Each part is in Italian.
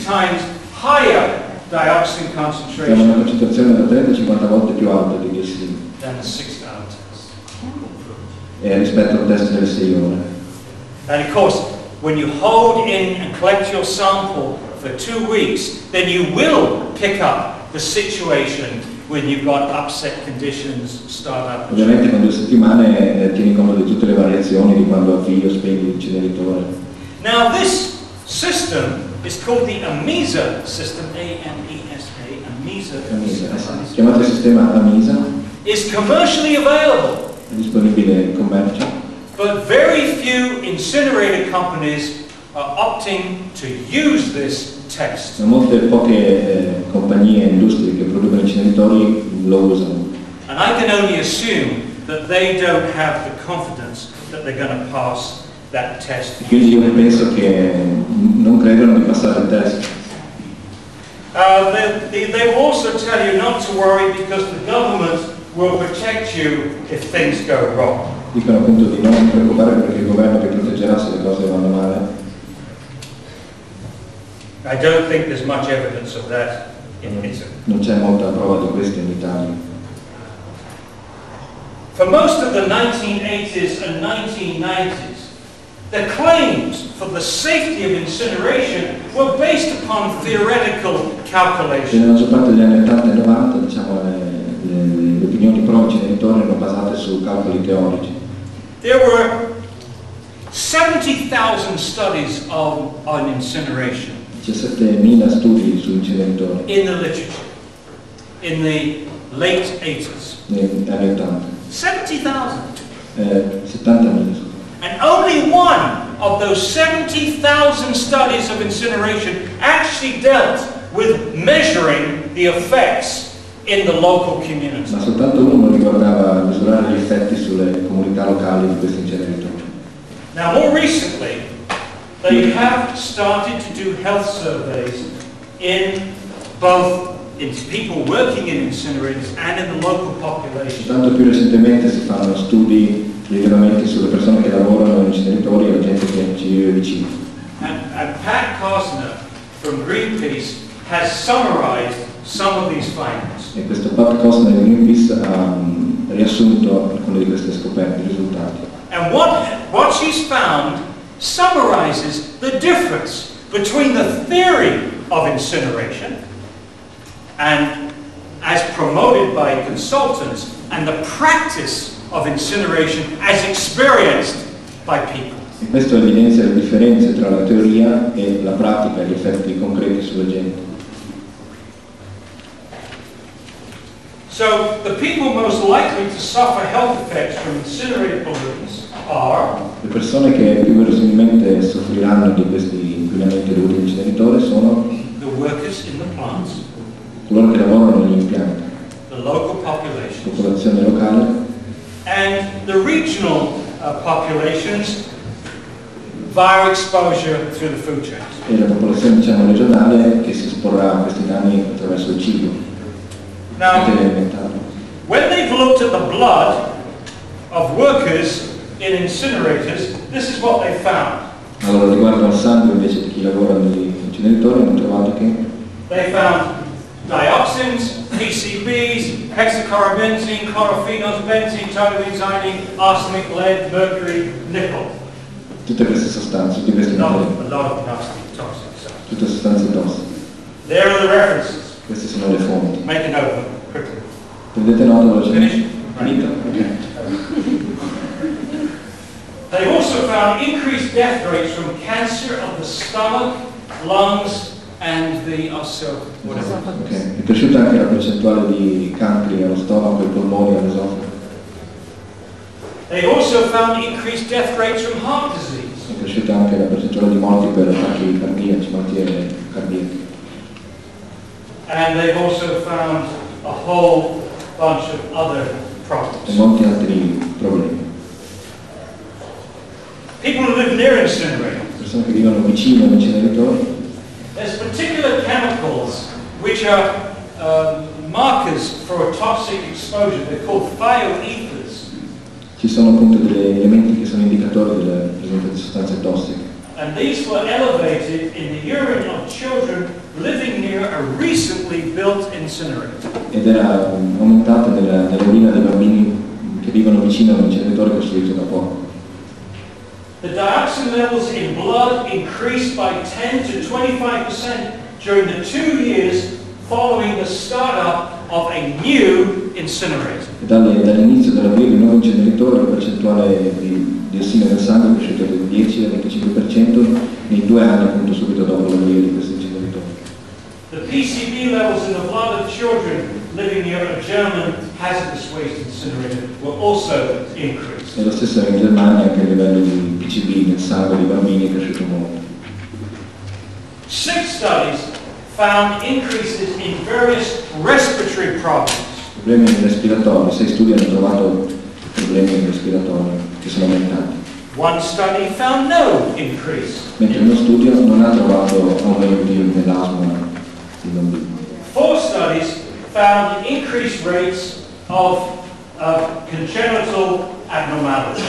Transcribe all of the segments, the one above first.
times higher dioxin Abbiamo concentration una concentrazione da 30-50 volte più alta di diossina than the 6-hour test. rispetto al test delle 6 ore. And of course, when you hold in and collect your sample for 2 weeks, then you will pick up the situation when you've got upset conditions start up. Ovviamente con 2 settimane tieni conto di tutte le variazioni di quando avvii o spegni l'inceneritore. Now this system is called the AMESA system, A-M-E-S-A, AMESA. Chiamato sistema AMESA, is commercially available. è disponibile in commercio, But very few incinerator companies are opting to use this test. ma molte poche compagnie e industrie che producono inceneritori lo usano. And I can only assume that they don't have the confidence that they're going to pass that test. Quindi io penso che non credono di passare il test. They will also tell you not to worry because the government will protect you if things go wrong. Dicono appunto di non preoccupare perché il governo vi proteggerà se le cose vanno male. I don't think there's much evidence of that in Italy. Non c'è molta prova di questo in Italia. For most of the 1980s and 1990s, the claims for the safety of incineration were based upon theoretical calculations. Nella maggior parte degli anni 80 e 90, diciamo, le opinioni pro inceneritori erano basate su calcoli teorici. There were 70,000 studies on incineration 17.000 studi su inceneritori in the literature in the late 80s. negli anni 80. 70,000. 70.000. And only one of those 70,000 studies of incineration actually dealt with measuring the effects in the local community. Ma soltanto uno riguardava misurare gli effetti sulle comunità locali di questi inceneritori. Now, more recently, they have started to do health surveys in both people working in incinerators and in the local population. Tanto più recentemente si fanno studi, rilevamenti sulle persone che lavorano in inceneritori e la gente che ci vive vicino. And Pat Costner from Greenpeace has summarized some of these findings. E questo Pat Costner di Greenpeace ha riassunto alcune di queste scoperte, i risultati. And what she's found summarizes the difference between the theory of incineration and as promoted by consultants and the practice of incineration as experienced by people. E questo evidenzia le differenze tra la teoria e la pratica e gli effetti concreti sulla gente. So, the people most likely to suffer health effects from incinerator pollutants are Le persone che più verosimilmente soffriranno di questi inquinamenti dovuti all'inceneritore sono the workers in the plants, coloro che lavorano negli impianti, the local la population, popolazione locale and the regional populations via exposure through the food chains. e la popolazione, diciamo, regionale che si esporrà a questi danni attraverso il cibo, Now, alimentare. when they've looked at the blood of workers in incinerators, this is what they found. Allora, riguardo al sangue invece di chi lavora negli inceneritori, hanno trovato che They found dioxins, PCBs, hexachlorobenzene, chlorophenols, benzene, toluene, arsenic, lead, mercury, nickel. tutte queste sostanze, tutti questi A materiali, lot of nasty toxic stuff. tutte sostanze tossiche. There are the references. Queste sono le fonti. Make a note of them quickly. Prendete nota velocemente. Finish? Finito? Ok. They also found increased death rates from cancer of the stomach, lungs, and the whatever. Ok. È cresciuta anche la percentuale di cancri allo stomaco, ai polmoni, all'esofago. They also found increased death rates from heart disease. È cresciuta anche la percentuale di morti per attacchi cardiaci, malattie cardiache. And they've also found a whole bunch of other E problems. molti altri problemi. People who live near incinerators. Persone che vivono vicino agli inceneritori, There's particular chemicals which are markers for a toxic exposure. They're called thioethers. ci sono appunto degli elementi che sono indicatori della presenza di sostanze tossiche. And these were elevated in the urine of children a recently built incinerator. Ed era aumentata nell'urina dei bambini che vivono vicino a un inceneritore costruito da poco. The dioxin levels in blood increased by 10 to 25% during the 2 years following the startup of a new incinerator. Dall'inizio dell'avvio di un nuovo inceneritore la percentuale di diossina nel sangue è cresciuta del 10 al 25% nei 2 anni appunto subito dopo l'avvio di questo inceneritore. The PCB levels in the blood of children living near a German hazardous waste incinerator were also increased. E lo stesso in Germania, anche a livello di PCB nel sangue dei bambini è cresciuto molto. 6 studies found increases in various respiratory problems. Problemi respiratori, 6 studi hanno trovato problemi respiratori che sono aumentati. 1 study found no increase. Mentre uno studio non ha trovato aumenti nell'asma dei bambini. 4 studies found increased rates of congenital abnormalities.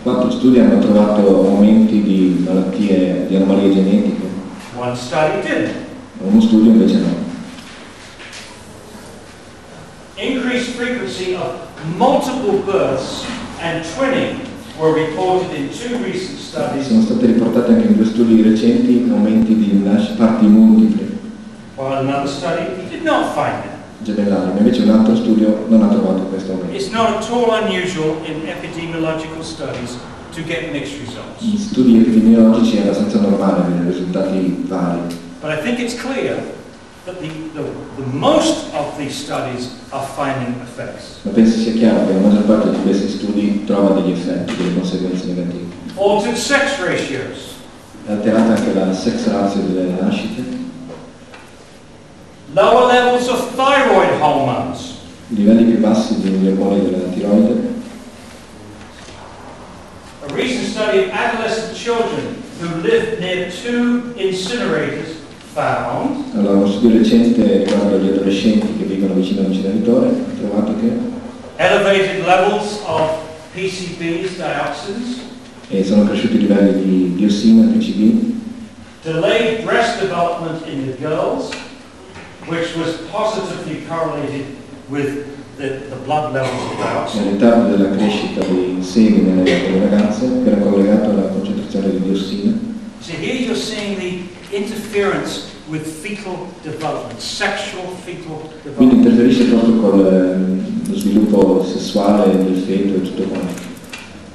4 studi hanno trovato aumenti di malattie, di anomalie genetiche. 1 study didn't. Uno studio invece no. Increased frequency of multiple births and twinning were reported in 2 recent studies, Sono state riportate anche in 2 studi recenti aumenti di parti multiple while another study did not find it. gemellari, ma invece un altro studio non ha trovato questo aumento. It's not at all unusual in epidemiological studies to get mixed results. In studi epidemiologici è abbastanza normale avere risultati vari, But I think it's clear that the most of these studies are finding effects. ma penso sia chiaro che la maggior parte di questi studi trova degli effetti, delle conseguenze negative. Altered sex ratios, È alterata anche la sex ratio delle nascite, lower levels of thyroid hormones, i livelli più bassi degli ormoni della tiroide. a recent study of adolescent children who live near 2 incinerators found Allora, uno studio recente riguardo gli adolescenti che vivono vicino all'inceneritore ha trovato che elevated levels of PCBs, dioxins, sono cresciuti i livelli di diossina, PCB, delayed breast development in the girls, which was positively correlated with the blood levels of dioxin. il ritardo della crescita dei seni nelle ragazze che era collegato alla concentrazione di diossina. So here you're seeing the interference with fetal development, sexual fetal Quindi development. interferisce proprio con lo sviluppo sessuale del feto e tutto quanto.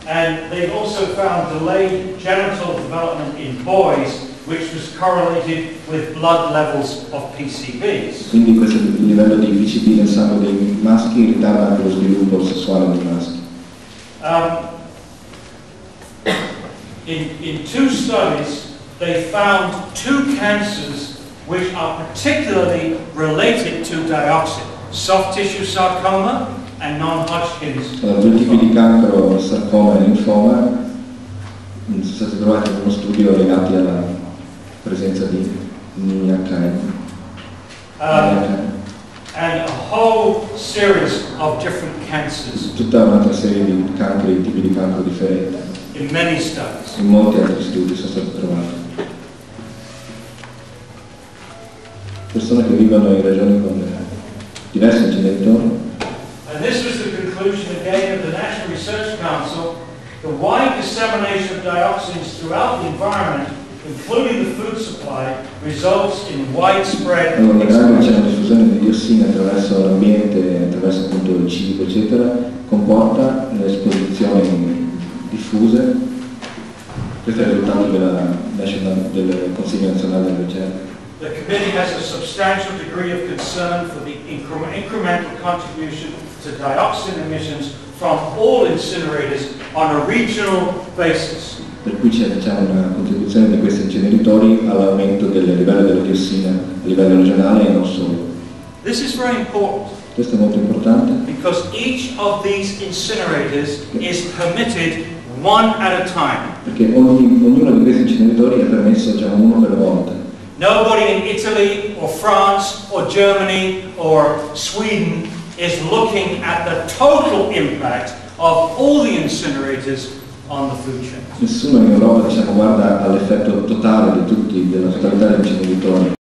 And they've also found delayed genital development in boys, which was correlated with blood levels of PCBs. Quindi questo livello di PCB nel sangue dei maschi ritarda anche lo sviluppo sessuale dei maschi. In 2 studies, they found 2 cancers which are particularly related to dioxin, soft tissue sarcoma and non-Hodgkin's. Allora, 2 tipi di cancro, sarcoma e linfoma, sono stati trovati in uno studio legati alla presenza di NIHN. And a whole series of different cancers Tutta un'altra serie di cancri, tipi di cancro differenti. in many studies. In molti altri studi sono stati trovati. Persone che vivono in regioni con diversi inceneritori. And this was the conclusion again of the National Research Council. The wide dissemination of dioxins throughout the environment, including the food supply, results in widespread Allora, la grande diffusione di diossina attraverso l'ambiente, attraverso appunto il cibo, eccetera, comporta le esposizioni diffuse. Questo è il risultato del Consiglio Nazionale della Ricerca. The committee has a substantial degree of concern for the incremental contribution to dioxin emissions from all incinerators on a regional basis. Per cui c'è una contribuzione di questi inceneritori all'aumento del livello della diossina a livello regionale e non solo. This is very important Questo è molto importante because each of these incinerators is permitted one at a time. perché ognuno di questi inceneritori è permesso già uno per volta. Nobody in Italy or France or Germany or Sweden is looking at the total impact of all the incinerators on the food chain. Nessuno in Europa guarda all'effetto totale di tutti, della totalità degli inceneritori